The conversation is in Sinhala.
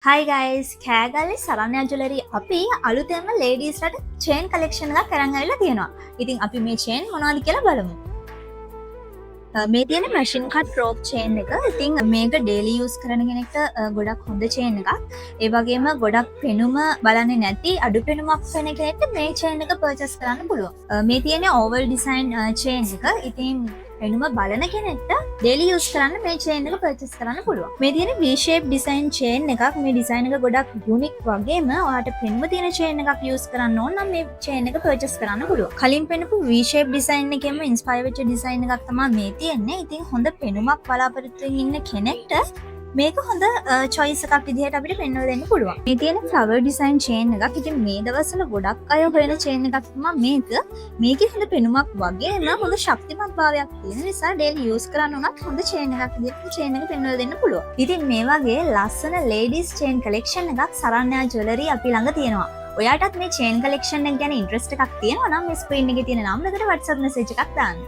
හයි ගයිස් කෑගල්ලි සරණ්‍ය ජුවලරි අපි අලුතෙන්ම ලේඩීස්ලට චේන් කලෙක්ෂන් එකක් අරන් ඇවිල්ලා තියෙනවා. ඉතින් අපි මේ චේන් මොනවද කියලා බලමු. මේ තියෙන මැෂින් කට් රෝප් චේන් එක. ඉතින් මේක ඩේලි යූස් කරන කෙනෙක්ට ගොඩක් හොඳ චේන් එකක්. ඒ වගේම ගොඩක් පෙනුම බලන්නේ නැති අඩු පෙනුමක් වෙන කෙනෙක්ට මේ චේන් එක පර්චේස් කරන්න පුළුවන්. මේ තියෙන ඕවල් ඩිසයින් චේන් එක. ඉතින් පෙනුම බලන කෙනෙක්ට ඩේලි යූස් කරන්න මේ චේන් එක පර්චේස් කරන්න පුළුවන්. මේ තියෙන V shape design chain එකක්. මේ ඩිසයින් එක ගොඩක් යුනික් වගේම ඔයාලට පෙනුම තියෙන චේන් එකක් යූස් කරන්න ඕන නම් මේ චේන් එක පර්චේස් කරන්න පුළුවන්. කලින් පෙන්නපු V shape design එකෙන්ම ඉන්ස්පයර් වෙච්ච ඩිසයින් එකක් තමයි මේ තියෙන්නේ. ඉතින් හොඳ පෙනුමක් බලාපොරොත්තු වෙමින් ඉන්න කෙනෙක්ට මේක හොඳ choice එකක් විදිහට අපිට පෙන්වලා දෙන්න පුළුවන්. මේ තියෙන flower design chain එකක්. ඉතින් මේ දවස්වල ගොඩක් අය හොයන chain එකක් තමයි මේක. මේකේ හොඳ පෙනුමක් වගේම හොඳ ශක්තිමත් භාවයක් තියෙන නිසා daily use කරන්න උනත් හොඳ chain එකක් විදිහට chain එක පෙන්වලා දෙන්න පුළුවන්. ඉතින් මේ වගේ ලස්සන ladies chain collection එකක් සරණ්‍යා ජුවලරි අපි ළඟ තියෙනවා. ඔයාටත් මේ chain collection එක ගැන interest එකක් තියෙනවා නම් මේ screen එකේ තියෙන නම්බරකට WhatsApp message එකක් දාන්න.